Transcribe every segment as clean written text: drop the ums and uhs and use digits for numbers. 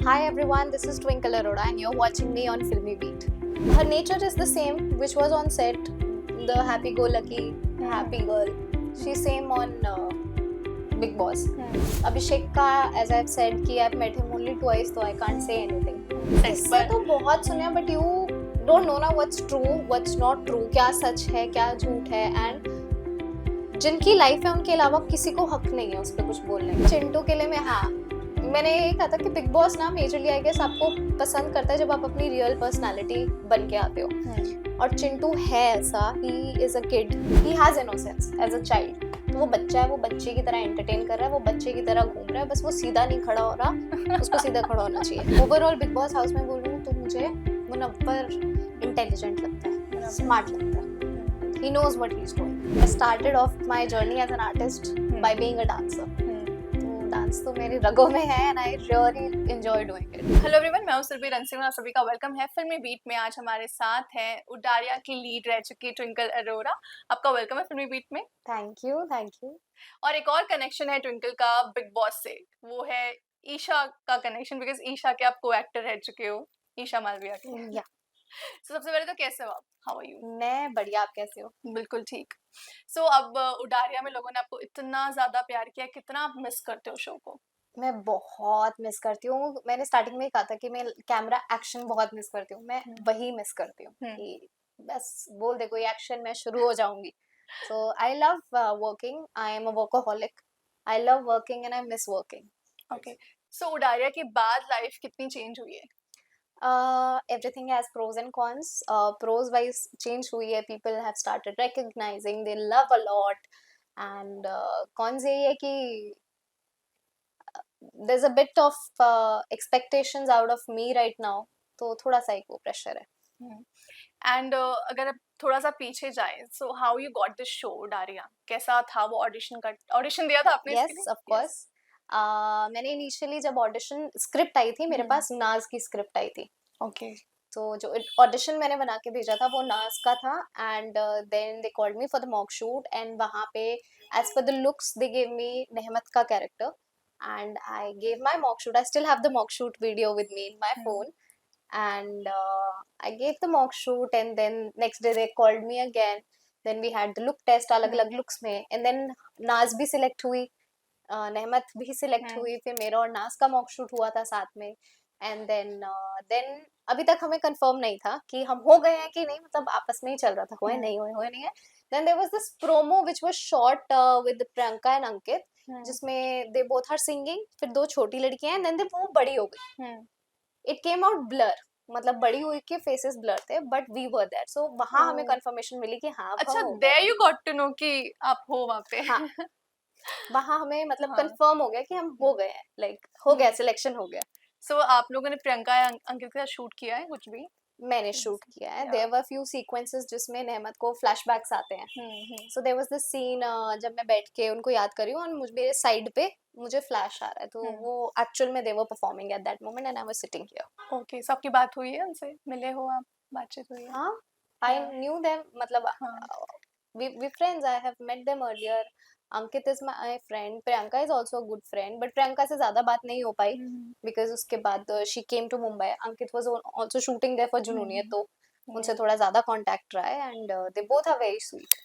Hi everyone, this is Twinkle Arora and you're watching me on Filmy Beat. Her nature is the same which was on set, the happy-go-lucky, happy girl. She's same on Big Boss. Abhishek ka, as I've said, कि I've met him only twice, so I can't say anything. इससे तो बहुत सुना, but you don't know ना what's true, what's not true, क्या सच है, क्या झूठ है, and जिनकी लाइफ है उनके अलावा किसी को हक नहीं है उस पर कुछ बोलने का। चिंटू के लिए मैंने ये कहा था कि बिग बॉस ना मेजरली आई गेस आपको पसंद करता है जब आप अपनी रियल पर्सनालिटी बन के आते हो, और चिंटू है ऐसा, he is a kid, he has innocence as a child. तो वो बच्चा है, वो बच्चे की तरह एंटरटेन कर रहा है, वो बच्चे की तरह घूम रहा है, बस वो सीधा नहीं खड़ा हो रहा, उसको सीधा खड़ा होना चाहिए। ओवरऑल बिग बॉस हाउस में बोलूँ तो मुझे मुनव्वर इंटेलिजेंट लगता है, स्मार्ट लगता है। He knows what he's doing. I started off my journey as an artist by being a dancer. तो डांस तो मेरी रगों में है and I really enjoy doing it. Hello everyone, मैं हूं सुरभि रनसिंह और सभी का वेलकम है फिल्मी बीट में। आज हमारे साथ हैं उडारिया की लीड रह चुकी ट्विंकल अरोरा। आपका वेलकम है फिल्मी बीट में। Thank you, thank you. और एक और कनेक्शन है ट्विंकल का बिग बॉस से, वो है ईशा का कनेक्शन, बिकॉज ईशा के आप को एक्टर रह चुके हो, ईशा मालविया के। Yeah. So, सबसे पहले तो कैसे हो आप? How are you? मैं बढ़िया, आप कैसे हो? बिल्कुल ठीक। सो अब उडारिया में लोगों ने आपको इतना ज्यादा प्यार किया, कितना आप मिस करते हो शो को? मैं बहुत मिस करती हूँ। मैंने स्टार्टिंग में ही कहा था कि मैं कैमरा एक्शन बहुत मिस करती हूँ, मैं वही मिस करती हूँ कि बस बोल दे कोई एक्शन, मैं शुरू हो जाऊंगी। So I love working. I am a workaholic. I love working and I miss working. Okay, so Udaariyaan के बाद लाइफ कितनी चेंज हुई है? Everything has pros and cons. Pros wise change हुई है, people have started recognizing, they love a lot, and cons यही है कि there's a bit of expectations out of me right now, तो थोड़ा सा एक वो प्रेशर है। एंड अगर आप थोड़ा सा पीछे जाए, so how you got this show Udaariyan? कैसा था वो ऑडिशन दिया था आपने इसके लिए? Yes, of course. मैंने इनिशियली जब ऑडिशन स्क्रिप्ट आई थी, मेरे पास नाज की स्क्रिप्ट आई थी। ओके। तो जो ऑडिशन मैंने बना के भेजा था वो नाज का था, and then they called me for the mock shoot, and वहाँ पे as per the looks they gave me Nehmat का character, and I gave my mock shoot. I still have the mock shoot video with me in my phone, and I gave the mock shoot, and then next day they called me again. Then we had the look test अलग-अलग looks में, and then नाज भी select हुई, नेहमत भी select हुई, फिर मेरा और नाज का mock shoot हुआ था साथ में, and then अभी तक हमें confirm नहीं था कि हम हो गए हैं कि नहीं, मतलब आपस में ही चल रहा था, हुए नहीं है। Then there was this promo which was shot with Priyanka and Ankit, जिसमें they both are singing, फिर दो छोटी लड़कियां हैं, then वो बड़ी हो गई। It came out blur, मतलब बड़ी हुई के faces blur थे, but we were there, so वहाँ हमें confirmation मिली कि हाँ अच्छा, हम हो there गए। you got to know कि आप हो वहाँ पे। हाँ, वहाँ हमें मतलब confirm हो गया कि हम हो गए हैं, like हो गया, selection हो गया। सो आप लोगों ने प्रियंका या अंकित के साथ शूट किया है कुछ भी? मैंने शूट किया है। There were few sequences जिसमें नेहमत को flashbacks आते हैं। So there was this scene जब मैं बैठ के उनको याद कर रही हूँ और मुझे मेरे साइड पे मुझे फ्लैश आ रहा है, तो वो एक्चुअल में they were performing at that moment and I was sitting here. Okay, so आपकी बात हुई है उनसे? मिले हो आप? बातचीत हुई है? हाँ, I knew them, मतलब we friends. I have met them earlier. Ankit is my friend. Priyanka is also a good friend, but Priyanka से ज़्यादा बात नहीं हो पाई because उसके बाद she came to Mumbai. Ankit was also shooting there for Junooniyat, तो उनसे थोड़ा ज़्यादा contact रहा है, and they both are very sweet.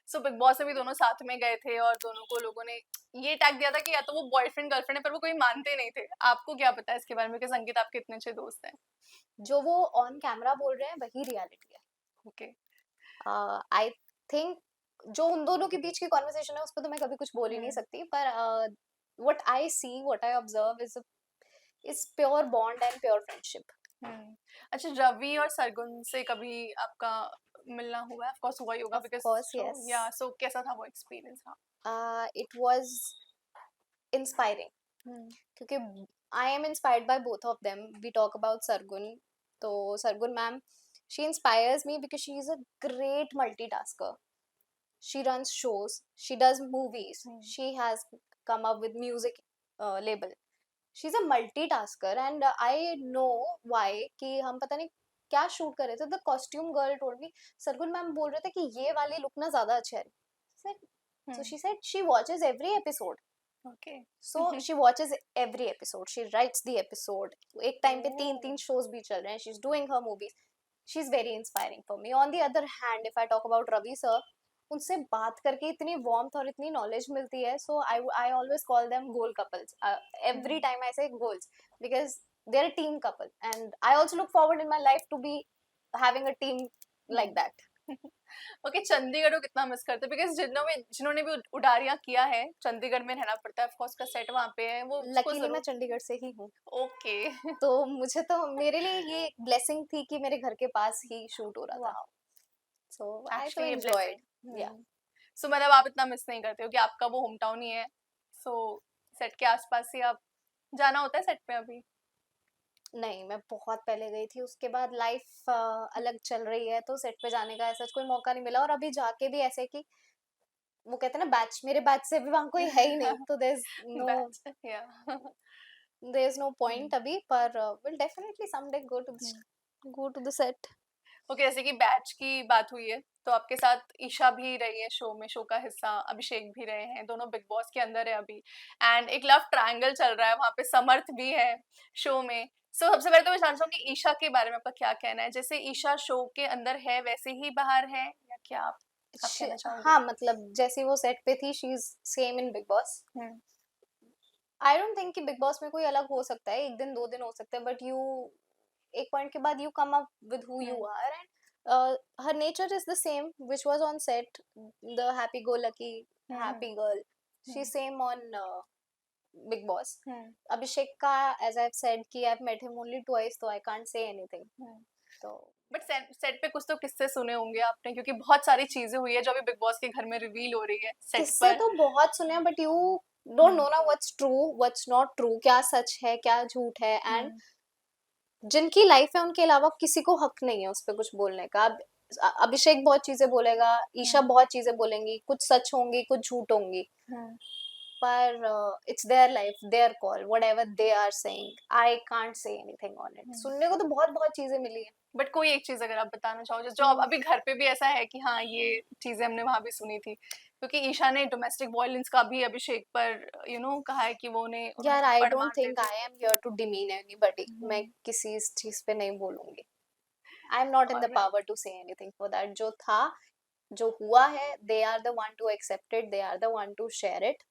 So big boss में भी दोनों साथ में गए थे और दोनों को लोगों ने ये टैग दिया था कि या तो वो बॉयफ्रेंड गर्लफ्रेंड है, पर वो कोई मानते नहीं थे। आपको क्या पता है इसके बारे में? बिकॉज अंकित आपके इतने अच्छे दोस्त हैं। जो वो ऑन कैमरा बोल रहे हैं वही रियलिटी है। ओके, आई थिंक जो उन दोनों के बीच की कॉन्वर्सेशन है उस पर तो मैं कभी कुछ बोल ही नहीं सकती, पर what I see, what I observe is pure bond and pure friendship. अच्छा, रवि और सरगुन से कभी आपका मिलना हुआ है? ऑफ कोर्स हुआ ही होगा, Of course, yes. या सो कैसा था वो एक्सपीरियंस? It was inspiring, क्योंकि I am inspired by both of them. We talk about Sargun, तो Sargun ma'am, she inspires me because she is a great multitasker. She runs shows, she does movies, she has come up with music label. She's a multitasker and I know why कि हम पता नहीं क्या shoot कर रहे थे, the costume girl told me, Sargun ma'am बोल रहे थे कि ये वाली लुक ना ज्यादा अच्छा है। So she said she watches every episode okay. So she watches every episode. She writes the episode. एक time पे तीन Oh. तीन shows भी चल रहे हैं. She's doing her movies. She's very inspiring for me. On the other hand, if I talk about Ravi sir, उनसे बात करके इतनी warmth और इतनी knowledge मिलती है. So I always call them goal couples. Every time I say goals because they're a team couple, and I also look forward in my life to be having a team like that. Okay, Chandigarh को कितना miss करते हैं? Because जिन्होंने भी उडारियां किया है, चंडीगढ़ में रहना पड़ता है, ऑफ कोर्स का सेट वहां पे है, वो उसको लकीली मैं जरूर। चंडीगढ़ से ही हूँ, ओके। तो मुझे तो मेरे लिए ये ब्लेसिंग थी कि मेरे घर के पास ही शूट हो रहा था. Wow, So I so actually ये enjoyed. ब्लेसिंग। Yeah. सो मतलब आप इतना मिस नहीं करते हो कि आपका वो होम टाउन ही है, सो सेट के आसपास ही आप जाना होता है सेट पे अभी? नहीं, मैं बहुत पहले गई थी, उसके बाद लाइफ अलग चल रही है, तो सेट पे जाने का ऐसा कोई मौका नहीं मिला. और अभी जाके भी ऐसे कि वो कहते हैं ना, बैच मेरे बैच से भी वहाँ कोई है ही नहीं, तो बैच, या। देयर इज नो पॉइंट अभी. पर will definitely someday go to the set. Okay, जैसे कि बैच की बात हुई है, तो आपके साथ ईशा भी रही है शो में, शो का हिस्सा, अभिषेक भी रहे हैं, दोनों बिग बॉस के अंदर है अभी, एंड एक लव ट्रायंगल चल रहा है वहां पे, समर्थ भी है शो में. सो सबसे पहले तो मैं जानना चाहूंगी ईशा के बारे में आपका क्या कहना है? जैसे ईशा शो के अंदर है वैसे ही बाहर है, या क्या आप कहना चाहोगे? हाँ, मतलब जैसे वो सेट पे थी, she is same in big boss. I don't think कि बिग बॉस में कोई अलग हो सकता है, एक दिन दो दिन हो सकते हैं, बट यू एक पॉइंट के बाद you come up with who you are. And her nature is the same which was on set, the happy go lucky happy girl. She's same on Big Boss. Abhishek ka, as I've said कि I've met him only twice, so I can't say anything. तो but set पे कुछ तो किस्से सुने होंगे आपने, क्योंकि बहुत सारी चीजें हुई है जो अभी बिग बॉस के घर में रिवील हो रही है सेट किस्से पर. तो बहुत सुने हैं, बट यू डोंट नो ना what's true what's not true, क्या सच है क्या झूठ है. एंड जिनकी लाइफ है उनके अलावा किसी को हक नहीं है उस पर कुछ बोलने का. अभिषेक बहुत चीजें बोलेगा, ईशा बहुत चीजें बोलेंगी, कुछ सच होंगी कुछ झूठ होंगी, पर it's their life, their call, whatever they are saying, I can't say anything on it. सुनने को तो बहुत बहुत चीजें मिली है, बट कोई एक चीज अगर आप बताना चाहो जो अब अभी घर पे भी ऐसा है कि हाँ ये चीजें हमने वहां भी सुनी थी, क्योंकि ईशा ने डोमेस्टिक वायलेंस का भी अभिषेक पर कहा है कि वो ने यार. आई पड़ डोंट मारते थिंक थे. I am here to demean anybody. मैं किसी इस चीज पे नहीं बोलूंगी. I am not in the Alright. Power to say anything for that. जो था जो हुआ है, they are the one to accept it, they are the one to share it.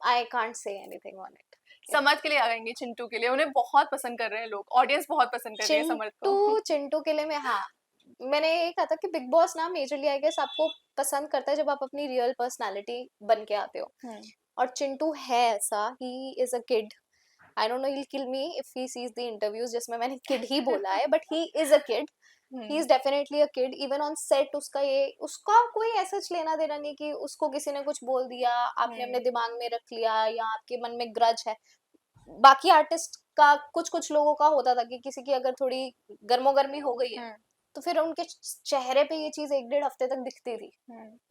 I can't say anything on it. Samarth के लिए आ जाएंगे, चिंटू के लिए, उन्हें बहुत पसंद कर रहे हैं लोग, ऑडियंस बहुत पसंद कर रही है समर्थ को. चिंटू के लिए मैं, हाँ, मैंने ये कहा था कि बिग बॉस ना मेजरली आई गेस आपको पसंद करता है जब आप अपनी रियल पर्सनालिटी बन के आते हो. और चिंटू है ऐसा. He is a kid. I don't know, he will kill me if he sees the interviews जिसमें मैंने किड ही बोला है, but he is a kid. He is definitely a kid. Even on set उसका कोई ऐसा लेना देना नहीं कि उसको किसी ने कुछ बोल दिया, आपने अपने दिमाग में रख लिया, या आपके मन में ग्रज है. बाकी आर्टिस्ट का कुछ लोगों का होता था कि किसी की अगर थोड़ी गर्मोगर्मी हो गई है, तो फिर उनके चेहरे पे ये चीज एक डेढ़ हफ्ते तक दिखती थी.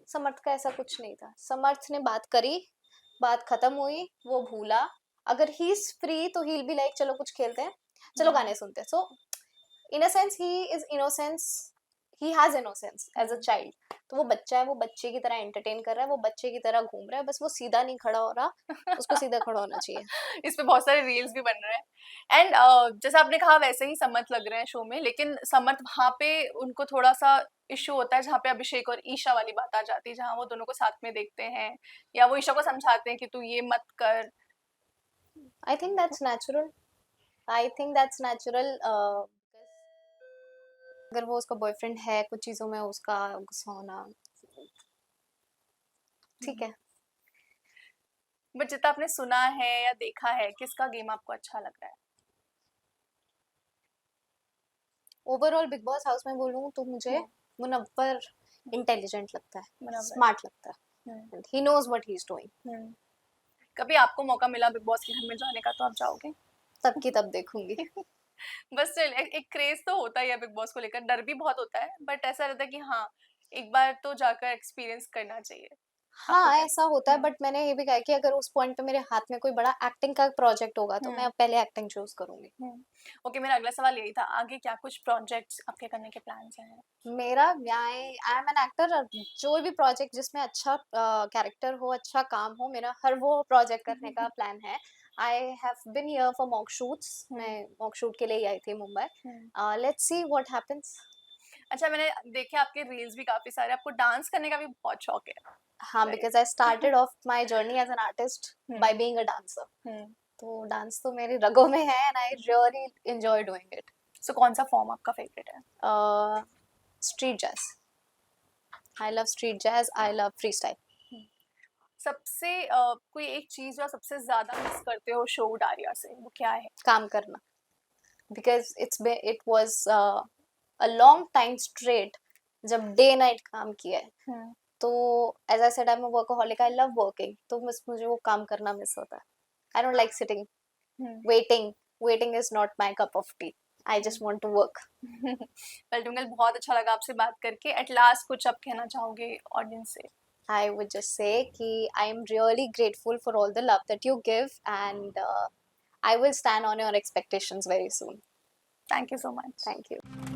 समर्थ का ऐसा कुछ नहीं था. समर्थ ने बात करी, बात खत्म हुई, वो भूला. अगर ही इज फ्री तो ही विल बी लाइक चलो कुछ खेलते हैं, चलो गाने सुनते हैं. So in a sense he is innocence, he has innocence as a child. तो वो बच्चा है, वो बच्चे की तरह एंटरटेन कर रहा है, वो बच्चे की तरह घूम रहा है, बस वो सीधा नहीं खड़ा हो रहा, उसको सीधा खड़ा होना चाहिए. इस पे बहुत सारे रील्स भी बन रहे हैं. एंड जैसा आपने कहा वैसे ही समर्थ लग रहे हैं शो में, लेकिन समर्थ वहां पे उनको थोड़ा सा इशू होता है जहाँ पे अभिषेक और ईशा वाली बात आ जाती है, जहाँ वो दोनों को साथ में देखते हैं, या वो ईशा को समझाते हैं कि तू ये मत कर. I think that's natural. I think that's natural. अगर वो उसका बॉयफ्रेंड है, कुछ चीजों में उसका गुस्सा होना ठीक है. बट जितना आपने सुना है या देखा है, किसका गेम आपको अच्छा लग रहा है? ओवरऑल बिग बॉस हाउस में बोलूँ तो मुझे मुनव्वर इंटेलिजेंट लगता है, स्मार्ट लगता है. He knows what he is doing. कभी आपको मौका मिला बिग बॉस के घर में जाने का तो आप जाओगे? तब की तब देखूंगी. बस स्टिल एक क्रेज तो होता ही है बिग बॉस को लेकर, डर भी बहुत होता है, बट ऐसा रहता है कि हाँ एक बार तो जाकर एक्सपीरियंस करना चाहिए. हाँ आपको क्या ऐसा होता है, हम्म, बट मैंने ये भी कहा कि अगर उस पॉइंट पे मेरे हाथ में कोई बड़ा एक्टिंग का प्रोजेक्ट होगा तो मैं हम्म, पहले एक्टिंग चूज करूंगी। ओके, मेरा अगला सवाल यही था, आगे क्या कुछ प्रोजेक्ट्स आपके करने के प्लान्स हैं? मेरा आई आई एम एन एक्टर, जो भी प्रोजेक्ट जिसमें अच्छा कैरेक्टर हो, अच्छा काम हो, मेरा हर वो प्रोजेक्ट करने का प्लान है। I have been here for mock shoots, मैं हम्म, मॉक शूट के लिए ही आई थी Mumbai. Hmm. Let's see what happens. अच्छा, मैंने देखे आपके रील्स भी काफी सारे, आपको डांस करने का भी बहुत शौक है, हाँ, right? Because I started off my journey as an artist by hmm, being a dancer. Hmm. तो डांस तो मेरी रगों में है and I really enjoy doing it. So कौन सा फॉर्म आपका फेवरेट है? Street jazz, I love street jazz, I love free style. Hmm. सबसे कोई एक चीज जो आप सबसे ज्यादा मिस करते हो शो डारिया से, वो क्या है? काम करना, because it was a long time straight जब डे नाइट काम किया है। हम्म, तो as I said I am a workaholic, I love working, तो बस मुझे वो काम करना मिस होता है। I don't like sitting hmm, waiting, waiting is not my cup of tea, I just want to work. Well Twinkle, बहुत अच्छा लगा आपसे बात करके। एट लास्ट कुछ आप कहना चाहोगे ऑडियंस से? I would just say कि I am really grateful for all the love that you give, and I will stand on your expectations very soon. Thank you so much. Thank you.